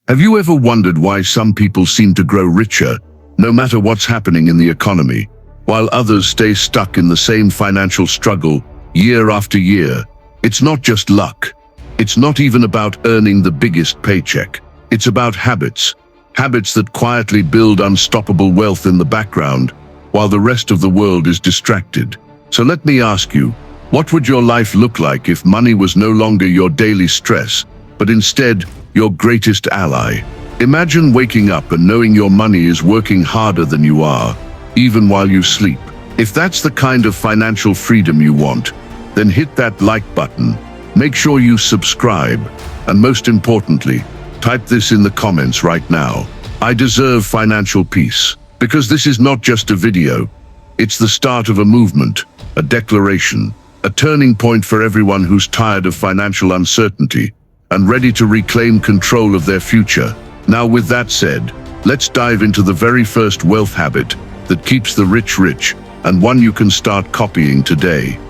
Have you ever wondered why some people seem to grow richer, no matter what's happening in the economy, while others stay stuck in the same financial struggle year after year? It's not just luck. It's not even about earning the biggest paycheck. It's about habits. Habits that quietly build unstoppable wealth in the background, while the rest of the world is distracted. So let me ask you, what would your life look like if money was no longer your daily stress, but instead your greatest ally? Imagine waking up and knowing your money is working harder than you are, even while you sleep. If that's the kind of financial freedom you want, then hit that like button. Make sure you subscribe, and most importantly, type this in the comments right now. I deserve financial peace. Because this is not just a video, it's the start of a movement, a declaration, a turning point for everyone who's tired of financial uncertainty and ready to reclaim control of their future. Now, with that said, let's dive into the very first wealth habit that keeps the rich rich, and one you can start copying today.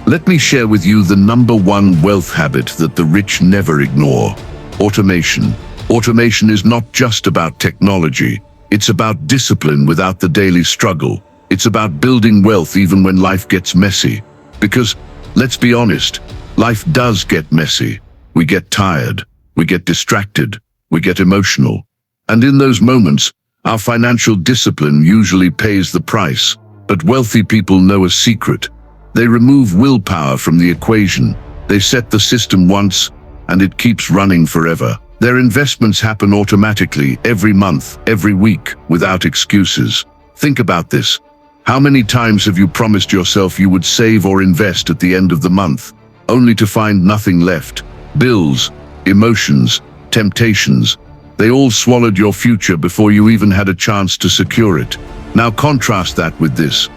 Let me share with you the #1 wealth habit that the rich never ignore: automation. Automation is not just about technology. It's about discipline without the daily struggle. It's about building wealth even when life gets messy. Because, let's be honest, life does get messy. We get tired, we get distracted, we get emotional. And in those moments, our financial discipline usually pays the price. But wealthy people know a secret. They remove willpower from the equation. They set the system once, and it keeps running forever. Their investments happen automatically every month, every week, without excuses. Think about this. How many times have you promised yourself you would save or invest at the end of the month, only to find nothing left? Bills, emotions, temptations, they all swallowed your future before you even had a chance to secure it. Now contrast that with this.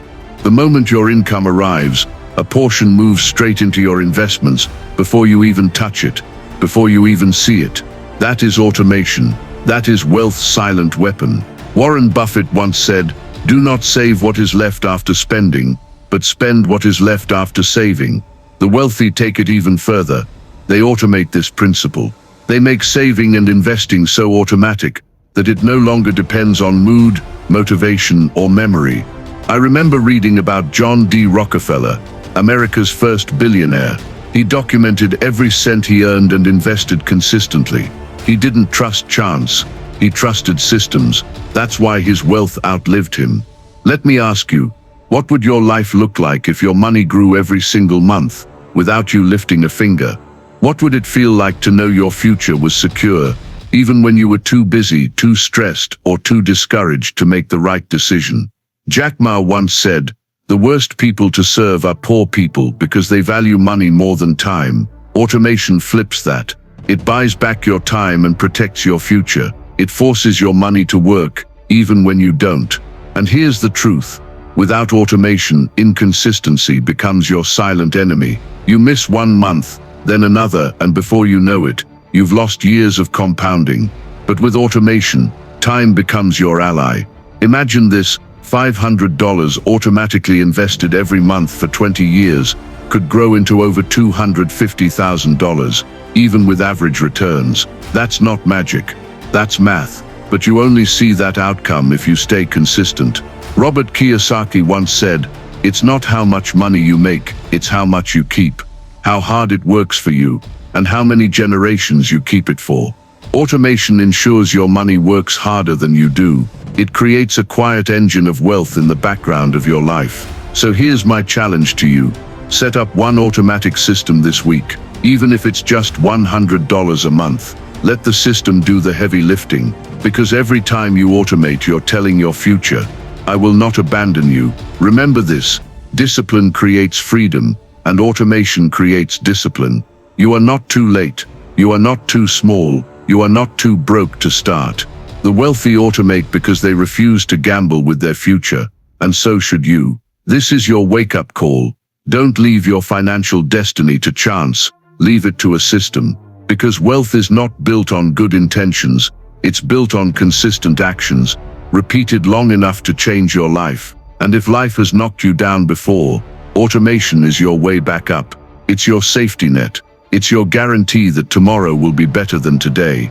The moment your income arrives, a portion moves straight into your investments before you even touch it, before you even see it. That is automation. That is wealth's silent weapon. Warren Buffett once said, "Do not save what is left after spending, but spend what is left after saving." The wealthy take it even further. They automate this principle. They make saving and investing so automatic that it no longer depends on mood, motivation, or memory. I remember reading about John D. Rockefeller, America's first billionaire. He documented every cent he earned and invested consistently. He didn't trust chance. He trusted systems. That's why his wealth outlived him. Let me ask you, what would your life look like if your money grew every single month, without you lifting a finger? What would it feel like to know your future was secure, even when you were too busy, too stressed, or too discouraged to make the right decision? Jack Ma once said, "The worst people to serve are poor people because they value money more than time." Automation flips that. It buys back your time and protects your future. It forces your money to work, even when you don't. And here's the truth. Without automation, inconsistency becomes your silent enemy. You miss one month, then another, and before you know it, you've lost years of compounding. But with automation, time becomes your ally. Imagine this: $500 automatically invested every month for 20 years could grow into over $250,000, even with average returns. That's not magic. That's math. But you only see that outcome if you stay consistent. Robert Kiyosaki once said, "It's not how much money you make, it's how much you keep, how hard it works for you, and how many generations you keep it for." Automation ensures your money works harder than you do. It creates a quiet engine of wealth in the background of your life. So here's my challenge to you. Set up one automatic system this week, even if it's just $100 a month. Let the system do the heavy lifting, because every time you automate, you're telling your future, "I will not abandon you." Remember this: discipline creates freedom, and automation creates discipline. You are not too late. You are not too small. You are not too broke to start. The wealthy automate because they refuse to gamble with their future, and so should you. This is your wake-up call. Don't leave your financial destiny to chance. Leave it to a system. Because wealth is not built on good intentions. It's built on consistent actions, repeated long enough to change your life. And if life has knocked you down before, automation is your way back up. It's your safety net. It's your guarantee that tomorrow will be better than today.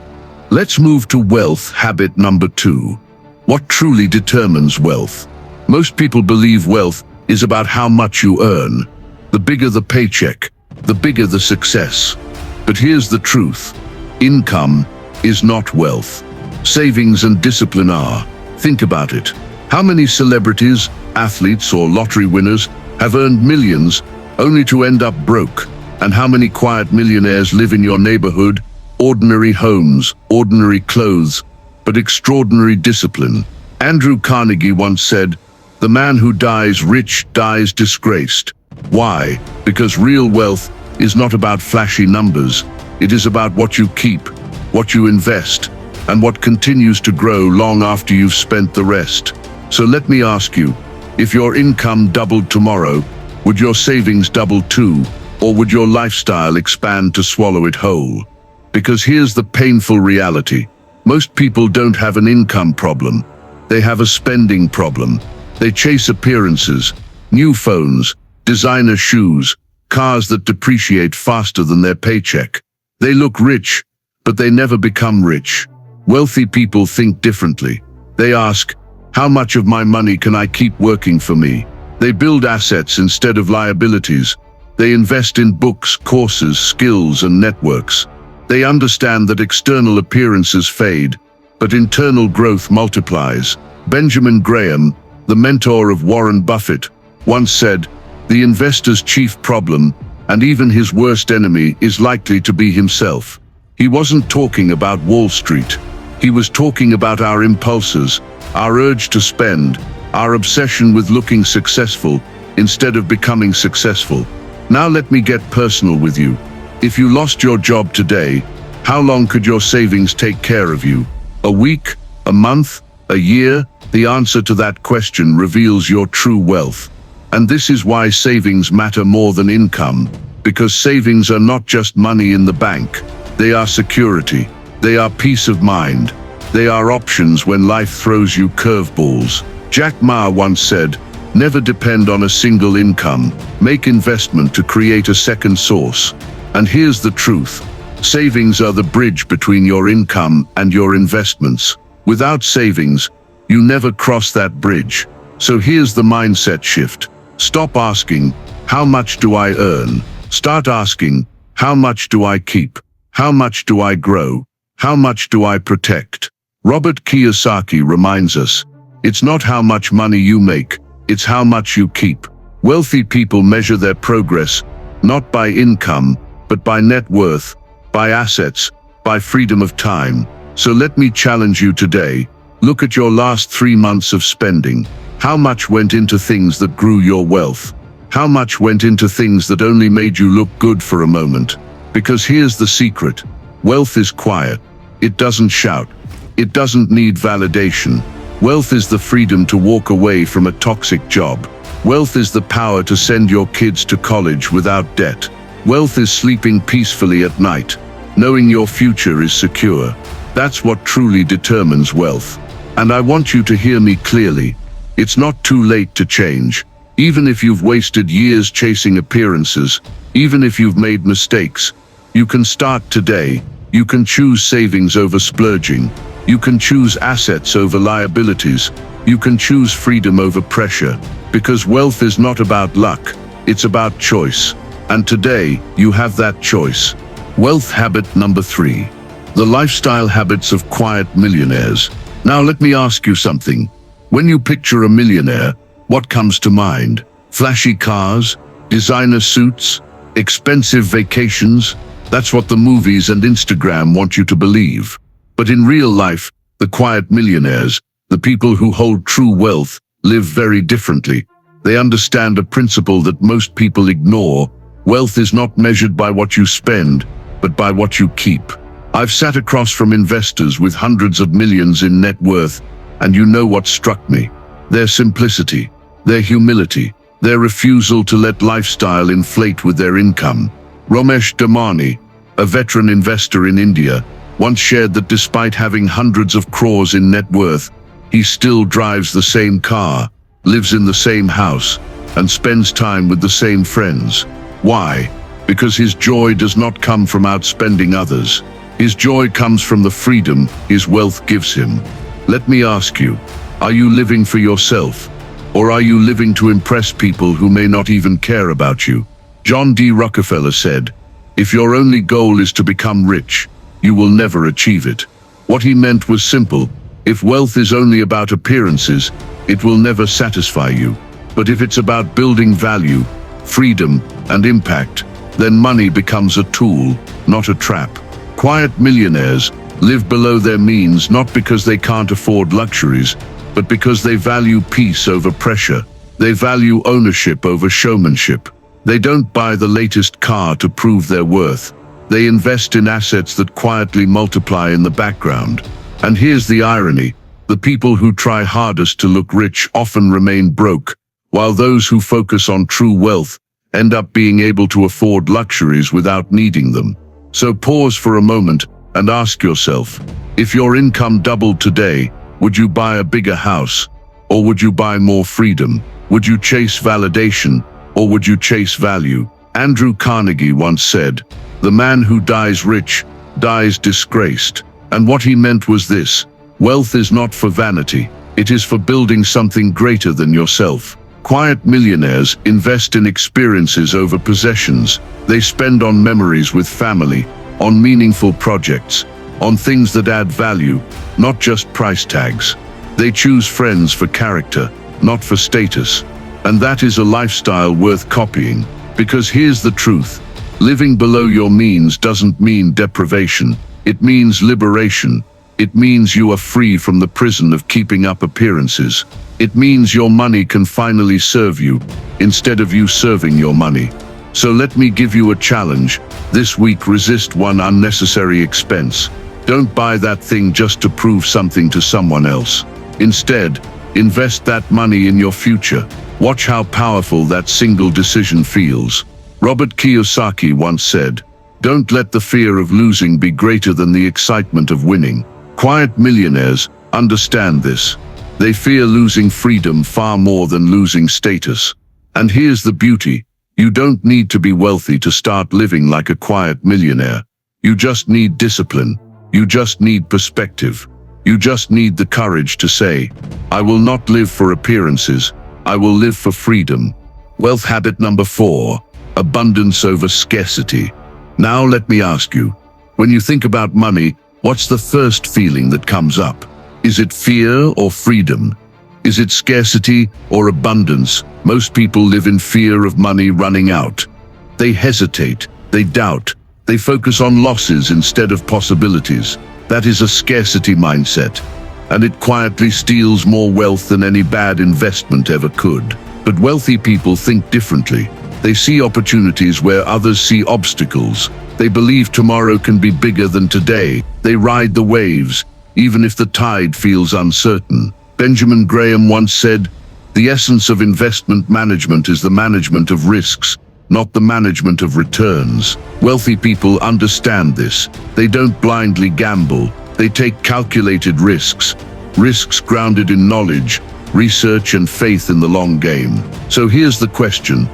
Let's move to wealth habit number 2. What truly determines wealth? Most people believe wealth is about how much you earn. The bigger the paycheck, the bigger the success. But here's the truth. Income is not wealth. Savings and discipline are. Think about it. How many celebrities, athletes, or lottery winners have earned millions only to end up broke? And how many quiet millionaires live in your neighborhood? Ordinary homes, ordinary clothes, but extraordinary discipline. Andrew Carnegie once said, "The man who dies rich dies disgraced." Why? Because real wealth is not about flashy numbers. It is about what you keep, what you invest, and what continues to grow long after you've spent the rest. So let me ask you, if your income doubled tomorrow, would your savings double too, or would your lifestyle expand to swallow it whole? Because here's the painful reality. Most people don't have an income problem. They have a spending problem. They chase appearances, new phones, designer shoes, cars that depreciate faster than their paycheck. They look rich, but they never become rich. Wealthy people think differently. They ask, how much of my money can I keep working for me? They build assets instead of liabilities. They invest in books, courses, skills, and networks. They understand that external appearances fade, but internal growth multiplies. Benjamin Graham, the mentor of Warren Buffett, once said, "The investor's chief problem, and even his worst enemy, is likely to be himself." He wasn't talking about Wall Street. He was talking about our impulses, our urge to spend, our obsession with looking successful instead of becoming successful. Now let me get personal with you. If you lost your job today, how long could your savings take care of you? A week? A month? A year? The answer to that question reveals your true wealth. And this is why savings matter more than income, because savings are not just money in the bank. They are security. They are peace of mind. They are options when life throws you curveballs. Jack Ma once said, "Never depend on a single income. Make investment to create a second source." And here's the truth. Savings are the bridge between your income and your investments. Without savings, you never cross that bridge. So here's the mindset shift. Stop asking, how much do I earn? Start asking, how much do I keep? How much do I grow? How much do I protect? Robert Kiyosaki reminds us, it's not how much money you make, it's how much you keep. Wealthy people measure their progress, not by income, but by net worth, by assets, by freedom of time. So let me challenge you today. Look at your last 3 months of spending. How much went into things that grew your wealth? How much went into things that only made you look good for a moment? Because here's the secret. Wealth is quiet. It doesn't shout. It doesn't need validation. Wealth is the freedom to walk away from a toxic job. Wealth is the power to send your kids to college without debt. Wealth is sleeping peacefully at night, knowing your future is secure. That's what truly determines wealth. And I want you to hear me clearly. It's not too late to change. Even if you've wasted years chasing appearances, even if you've made mistakes, you can start today. You can choose savings over splurging. You can choose assets over liabilities. You can choose freedom over pressure. Because wealth is not about luck, it's about choice. And today, you have that choice. Wealth habit number 3. The lifestyle habits of quiet millionaires. Now let me ask you something. When you picture a millionaire, what comes to mind? Flashy cars? Designer suits? Expensive vacations? That's what the movies and Instagram want you to believe. But in real life, the quiet millionaires, the people who hold true wealth, live very differently. They understand a principle that most people ignore. Wealth is not measured by what you spend, but by what you keep. I've sat across from investors with hundreds of millions in net worth, and you know what struck me? Their simplicity, their humility, their refusal to let lifestyle inflate with their income. Ramesh Damani, a veteran investor in India, once shared that despite having hundreds of crores in net worth, he still drives the same car, lives in the same house, and spends time with the same friends. Why? Because his joy does not come from outspending others. His joy comes from the freedom his wealth gives him. Let me ask you, are you living for yourself? Or are you living to impress people who may not even care about you? John D. Rockefeller said, "If your only goal is to become rich, you will never achieve it." What he meant was simple. If wealth is only about appearances, it will never satisfy you. But if it's about building value, freedom, and impact, then money becomes a tool, not a trap. Quiet millionaires live below their means not because they can't afford luxuries, but because they value peace over pressure. They value ownership over showmanship. They don't buy the latest car to prove their worth. They invest in assets that quietly multiply in the background. And here's the irony. The people who try hardest to look rich often remain broke, while those who focus on true wealth end up being able to afford luxuries without needing them. So pause for a moment and ask yourself, if your income doubled today, would you buy a bigger house? Or would you buy more freedom? Would you chase validation? Or would you chase value? Andrew Carnegie once said, "The man who dies rich, dies disgraced." And what he meant was this: wealth is not for vanity. It is for building something greater than yourself. Quiet millionaires invest in experiences over possessions. They spend on memories with family, on meaningful projects, on things that add value, not just price tags. They choose friends for character, not for status. And that is a lifestyle worth copying. Because here's the truth. Living below your means doesn't mean deprivation. It means liberation. It means you are free from the prison of keeping up appearances. It means your money can finally serve you, instead of you serving your money. So let me give you a challenge. This week, resist one unnecessary expense. Don't buy that thing just to prove something to someone else. Instead, invest that money in your future. Watch how powerful that single decision feels. Robert Kiyosaki once said, "Don't let the fear of losing be greater than the excitement of winning." Quiet millionaires understand this. They fear losing freedom far more than losing status. And here's the beauty. You don't need to be wealthy to start living like a quiet millionaire. You just need discipline. You just need perspective. You just need the courage to say, "I will not live for appearances. I will live for freedom." Wealth habit number 4, abundance over scarcity. Now let me ask you, when you think about money, what's the first feeling that comes up? Is it fear or freedom? Is it scarcity or abundance? Most people live in fear of money running out. They hesitate, they doubt, they focus on losses instead of possibilities. That is a scarcity mindset, and it quietly steals more wealth than any bad investment ever could. But wealthy people think differently. They see opportunities where others see obstacles. They believe tomorrow can be bigger than today. They ride the waves, even if the tide feels uncertain. Benjamin Graham once said, "The essence of investment management is the management of risks, not the management of returns." Wealthy people understand this. They don't blindly gamble. They take calculated risks, risks grounded in knowledge, research, and faith in the long game. So here's the question.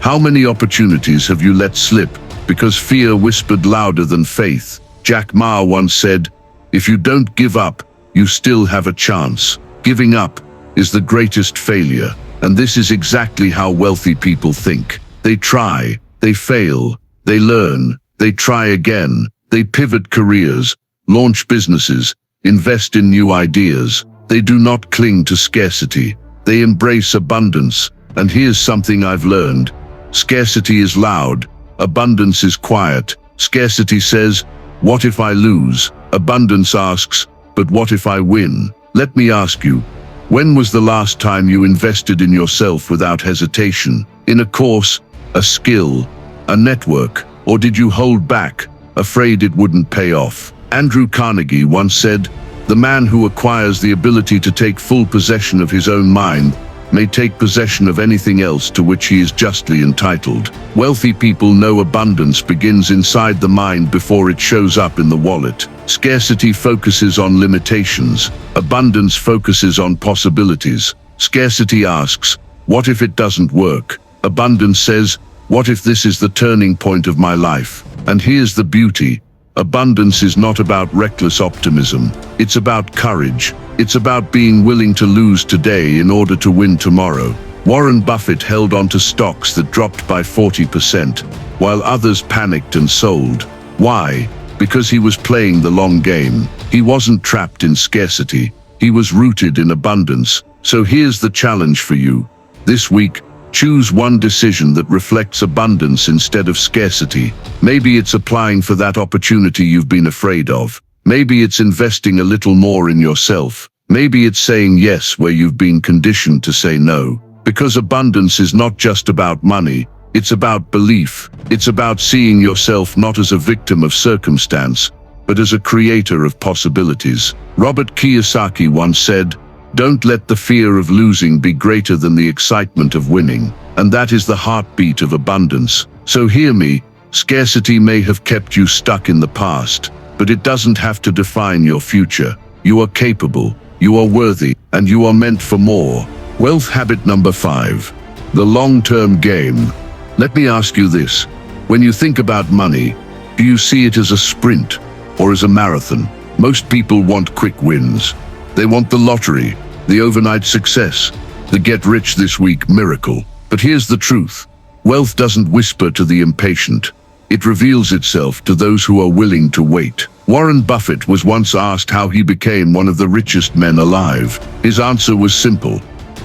How many opportunities have you let slip because fear whispered louder than faith? Jack Ma once said, "If you don't give up, you still have a chance." Giving up is the greatest failure, and this is exactly how wealthy people think. They try, they fail, they learn, they try again, they pivot careers, launch businesses, invest in new ideas. They do not cling to scarcity. They embrace abundance. And here's something I've learned. Scarcity is loud, abundance is quiet. Scarcity says, "What if I lose?" Abundance asks, "But what if I win?" Let me ask you, when was the last time you invested in yourself without hesitation? In a course, a skill, a network, or did you hold back, afraid it wouldn't pay off? Andrew Carnegie once said, "The man who acquires the ability to take full possession of his own mind may take possession of anything else to which he is justly entitled." Wealthy people know abundance begins inside the mind before it shows up in the wallet. Scarcity focuses on limitations. Abundance focuses on possibilities. Scarcity asks, "What if it doesn't work?" Abundance says, "What if this is the turning point of my life?" And here's the beauty. Abundance is not about reckless optimism. It's about courage. It's about being willing to lose today in order to win tomorrow. Warren Buffett held on to stocks that dropped by 40%, while others panicked and sold. Why? Because he was playing the long game. He wasn't trapped in scarcity. He was rooted in abundance. So here's the challenge for you. This week, choose one decision that reflects abundance instead of scarcity. Maybe it's applying for that opportunity you've been afraid of. Maybe it's investing a little more in yourself. Maybe it's saying yes where you've been conditioned to say no. Because abundance is not just about money, it's about belief. It's about seeing yourself not as a victim of circumstance, but as a creator of possibilities. Robert Kiyosaki once said, "Don't let the fear of losing be greater than the excitement of winning." And that is the heartbeat of abundance. So hear me, scarcity may have kept you stuck in the past, but it doesn't have to define your future. You are capable, you are worthy, and you are meant for more. Wealth habit number 5, the long-term game. Let me ask you this. When you think about money, do you see it as a sprint or as a marathon? Most people want quick wins. They want the lottery, the overnight success, the get-rich-this-week miracle. But here's the truth. Wealth doesn't whisper to the impatient. It reveals itself to those who are willing to wait. Warren Buffett was once asked how he became one of the richest men alive. His answer was simple.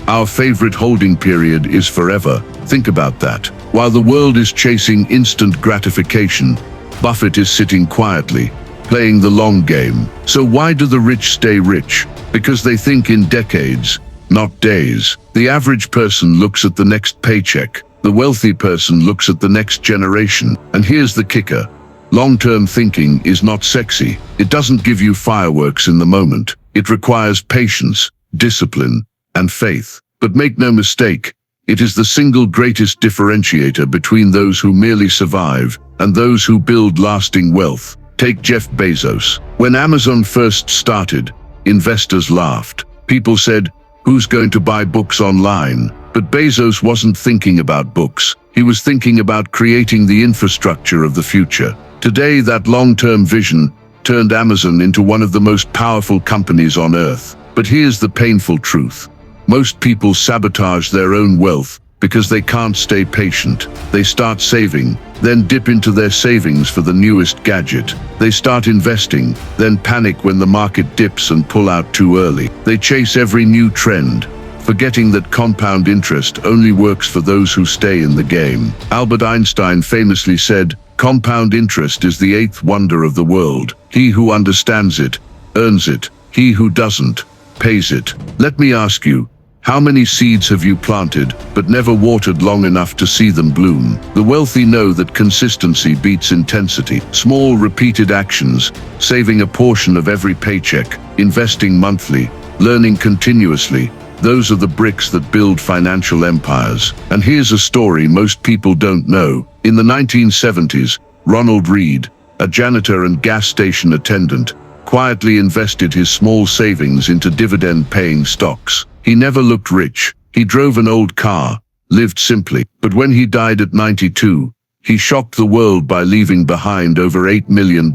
Our favorite holding period is forever. Think about that. While the world is chasing instant gratification, Buffett is sitting quietly, playing the long game. So why do the rich stay rich? Because they think in decades, not days. The average person looks at the next paycheck. The wealthy person looks at the next generation. And here's the kicker. Long-term thinking is not sexy. It doesn't give you fireworks in the moment. It requires patience, discipline, and faith. But make no mistake, it is the single greatest differentiator between those who merely survive and those who build lasting wealth. Take Jeff Bezos. When Amazon first started, investors laughed. People said, "Who's going to buy books online?" But Bezos wasn't thinking about books. He was thinking about creating the infrastructure of the future. Today, that long-term vision turned Amazon into one of the most powerful companies on earth. But here's the painful truth. Most people sabotage their own wealth because they can't stay patient. They start saving, then dip into their savings for the newest gadget. They start investing, then panic when the market dips and pull out too early. They chase every new trend, forgetting that compound interest only works for those who stay in the game. Albert Einstein famously said, "Compound interest is the eighth wonder of the world. He who understands it, earns it. He who doesn't, pays it." Let me ask you, how many seeds have you planted, but never watered long enough to see them bloom? The wealthy know that consistency beats intensity. Small, repeated actions, saving a portion of every paycheck, investing monthly, learning continuously, those are the bricks that build financial empires. And here's a story most people don't know. In the 1970s, Ronald Read, a janitor and gas station attendant, quietly invested his small savings into dividend-paying stocks. He never looked rich. He drove an old car, lived simply. But when he died at 92, he shocked the world by leaving behind over $8 million.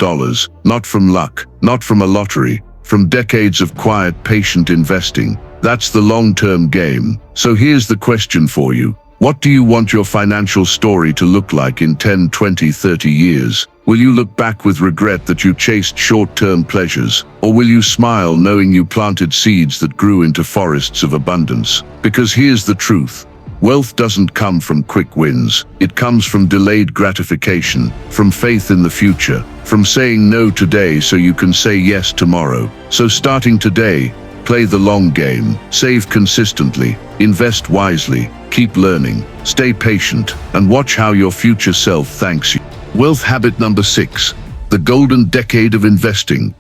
Not from luck, not from a lottery, from decades of quiet, patient investing. That's the long-term game. So here's the question for you. What do you want your financial story to look like in 10, 20, 30 years? Will you look back with regret that you chased short-term pleasures? Or will you smile knowing you planted seeds that grew into forests of abundance? Because here's the truth. Wealth doesn't come from quick wins. It comes from delayed gratification, from faith in the future, from saying no today so you can say yes tomorrow. So starting today, play the long game, save consistently, invest wisely, keep learning, stay patient, and watch how your future self thanks you. Wealth habit number 6, the golden decade of investing.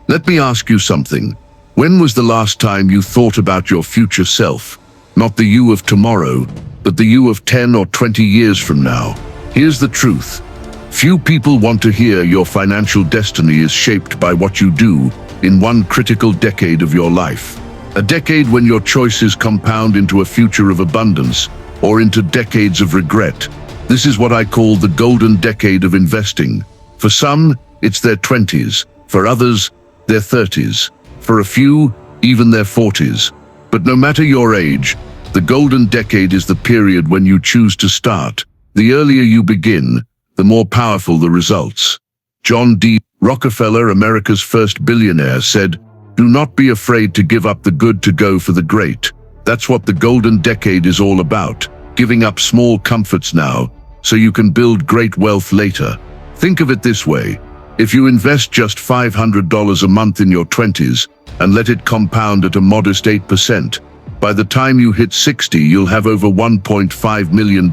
Let me ask you something. When was the last time you thought about your future self? Not the you of tomorrow, but the you of 10 or 20 years from now. Here's the truth. Few people want to hear your financial destiny is shaped by what you do in one critical decade of your life. A decade when your choices compound into a future of abundance or into decades of regret. This is what I call the golden decade of investing. For some, it's their 20s. For others, their 30s. For a few, even their 40s. But no matter your age, the golden decade is the period when you choose to start. The earlier you begin, the more powerful the results. John D. Rockefeller, America's first billionaire, said, "Do not be afraid to give up the good to go for the great." That's what the golden decade is all about, giving up small comforts now, so you can build great wealth later. Think of it this way. If you invest just $500 a month in your 20s and let it compound at a modest 8%, by the time you hit 60, you'll have over $1.5 million.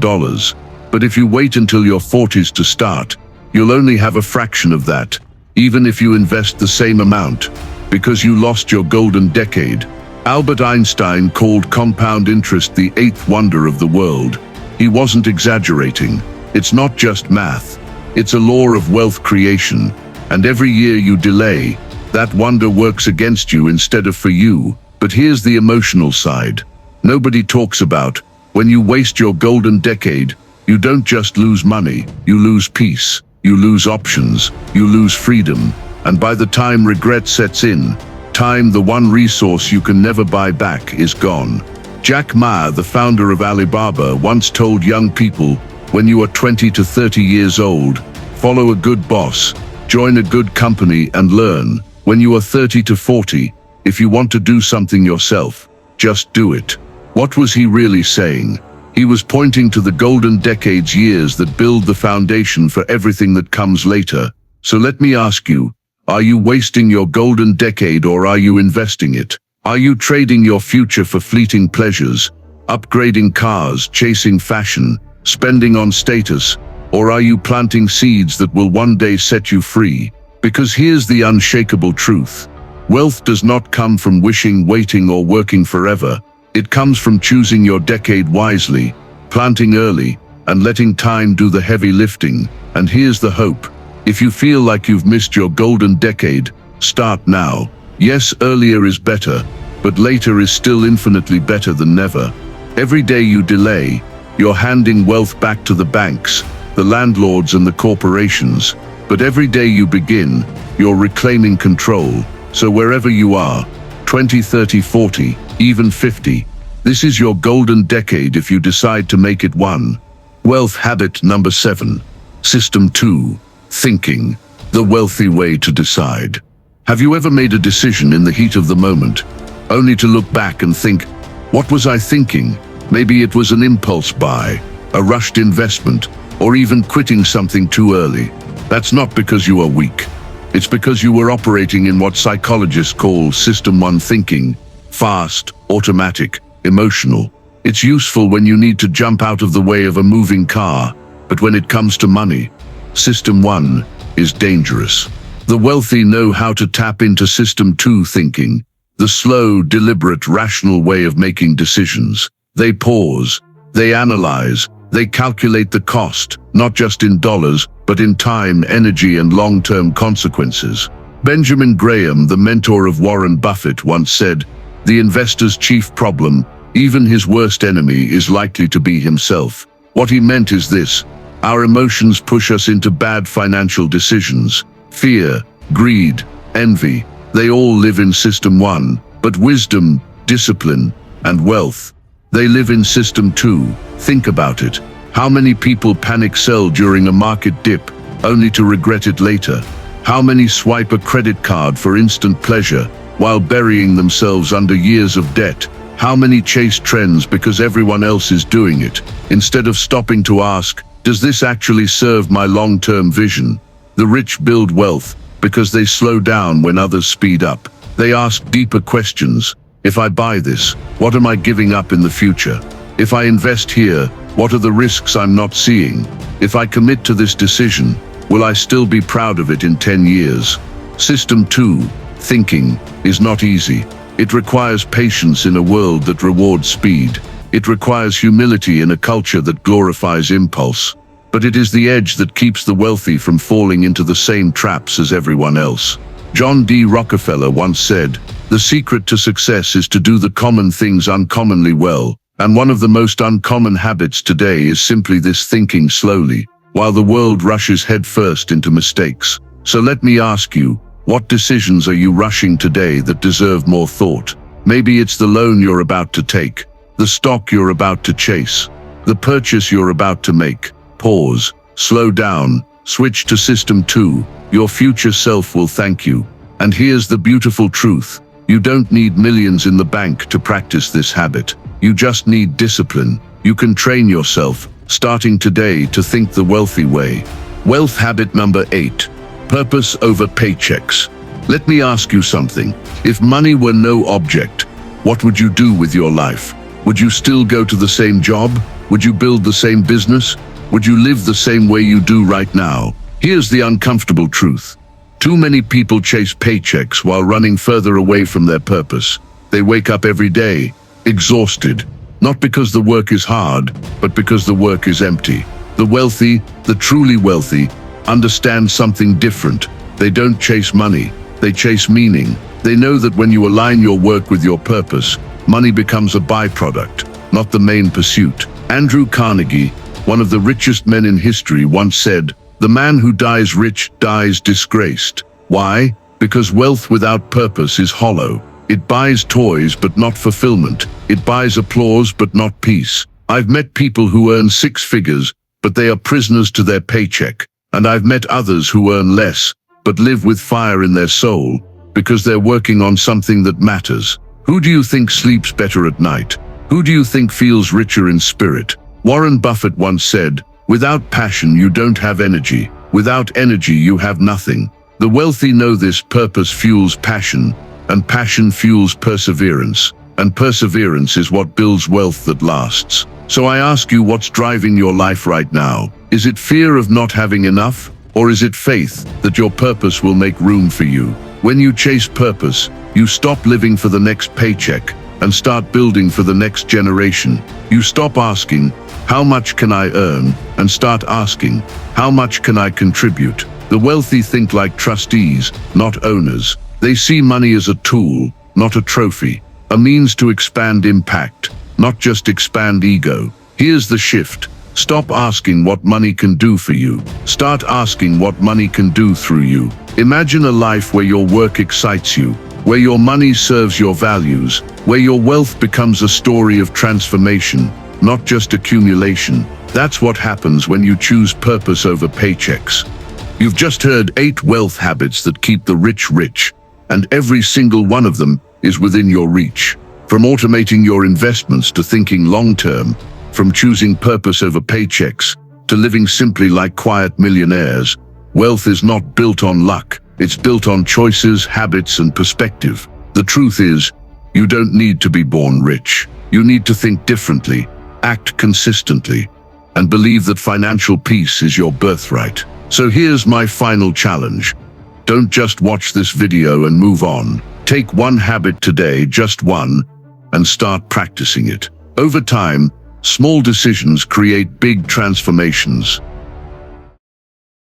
But if you wait until your 40s to start, you'll only have a fraction of that, even if you invest the same amount, because you lost your golden decade. Albert Einstein called compound interest the eighth wonder of the world. He wasn't exaggerating. It's not just math. It's a law of wealth creation, and every year you delay, that wonder works against you instead of for you. But here's the emotional side. Nobody talks about, when you waste your golden decade, you don't just lose money, you lose peace, you lose options, you lose freedom, and by the time regret sets in, time, the one resource you can never buy back, is gone. Jack Ma, the founder of Alibaba, once told young people, when you are 20 to 30 years old, follow a good boss, join a good company and learn. When you are 30 to 40, if you want to do something yourself, just do it. What was he really saying? He was pointing to the golden decade's years that build the foundation for everything that comes later. So let me ask you, are you wasting your golden decade or are you investing it? Are you trading your future for fleeting pleasures, upgrading cars, chasing fashion, spending on status, or are you planting seeds that will one day set you free? Because here's the unshakable truth. Wealth does not come from wishing, waiting, or working forever. It comes from choosing your decade wisely, planting early, and letting time do the heavy lifting. And here's the hope. If you feel like you've missed your golden decade, start now. Yes, earlier is better, but later is still infinitely better than never. Every day you delay, you're handing wealth back to the banks, the landlords and the corporations. But every day you begin, you're reclaiming control. So wherever you are, 20, 30, 40, even 50, this is your golden decade if you decide to make it one. Wealth habit number 7. System 2. Thinking. The wealthy way to decide. Have you ever made a decision in the heat of the moment, only to look back and think, what was I thinking? Maybe it was an impulse buy, a rushed investment, or even quitting something too early. That's not because you are weak. It's because you were operating in what psychologists call System 1 thinking. Fast, automatic, emotional. It's useful when you need to jump out of the way of a moving car, but when it comes to money, System 1 is dangerous. The wealthy know how to tap into System 2 thinking, the slow, deliberate, rational way of making decisions. They pause, they analyze, they calculate the cost, not just in dollars, but in time, energy, and long-term consequences. Benjamin Graham, the mentor of Warren Buffett, once said, "The investor's chief problem, even his worst enemy, is likely to be himself." What he meant is this: our emotions push us into bad financial decisions. Fear, greed, envy, they all live in System 1, but wisdom, discipline, and wealth, they live in System 2. Think about it. How many people panic sell during a market dip, only to regret it later? How many swipe a credit card for instant pleasure, while burying themselves under years of debt? How many chase trends because everyone else is doing it, instead of stopping to ask, does this actually serve my long-term vision? The rich build wealth because they slow down when others speed up. They ask deeper questions. If I buy this, what am I giving up in the future? If I invest here, what are the risks I'm not seeing? If I commit to this decision, will I still be proud of it in 10 years? System 2, thinking, is not easy. It requires patience in a world that rewards speed. It requires humility in a culture that glorifies impulse. But it is the edge that keeps the wealthy from falling into the same traps as everyone else. John D. Rockefeller once said, "The secret to success is to do the common things uncommonly well." And one of the most uncommon habits today is simply this: thinking slowly. while the world rushes headfirst into mistakes. So let me ask you, what decisions are you rushing today that deserve more thought? Maybe it's the loan you're about to take, the stock you're about to chase, the purchase you're about to make. Pause, slow down, switch to system 2. Your future self will thank you. And here's the beautiful truth. You don't need millions in the bank to practice this habit. You just need discipline. You can train yourself, starting today, to think the wealthy way. Wealth habit number 8. Purpose over paychecks. Let me ask you something. If money were no object, what would you do with your life? Would you still go to the same job? Would you build the same business? Would you live the same way you do right now? Here's the uncomfortable truth. Too many people chase paychecks while running further away from their purpose. They wake up every day, exhausted, not because the work is hard, but because the work is empty. The wealthy, the truly wealthy, understand something different. They don't chase money, they chase meaning. They know that when you align your work with your purpose, money becomes a byproduct, not the main pursuit. Andrew Carnegie, one of the richest men in history, once said, "The man who dies rich dies disgraced." Why? Because wealth without purpose is hollow. It buys toys but not fulfillment. It buys applause but not peace. I've met people who earn 6 figures, but they are prisoners to their paycheck. And I've met others who earn less, but live with fire in their soul, because they're working on something that matters. Who do you think sleeps better at night? Who do you think feels richer in spirit? Warren Buffett once said, "Without passion you don't have energy. Without energy you have nothing." The wealthy know this. Purpose fuels passion, and passion fuels perseverance. And perseverance is what builds wealth that lasts. So I ask you, what's driving your life right now? Is it fear of not having enough? Or is it faith that your purpose will make room for you? When you chase purpose, you stop living for the next paycheck and start building for the next generation. You stop asking, "How much can I earn?" and start asking, "How much can I contribute?" The wealthy think like trustees, not owners. They see money as a tool, not a trophy, a means to expand impact, not just expand ego. Here's the shift. Stop asking what money can do for you. Start asking what money can do through you. Imagine a life where your work excites you, where your money serves your values, where your wealth becomes a story of transformation, not just accumulation. That's what happens when you choose purpose over paychecks. You've just heard 8 wealth habits that keep the rich rich, and every single one of them is within your reach. From automating your investments to thinking long-term, from choosing purpose over paychecks to living simply like quiet millionaires, wealth is not built on luck. It's built on choices, habits, and perspective. The truth is, you don't need to be born rich. You need to think differently, act consistently, and believe that financial peace is your birthright. So here's my final challenge. Don't just watch this video and move on. Take one habit today, just one, and start practicing it. Over time, small decisions create big transformations.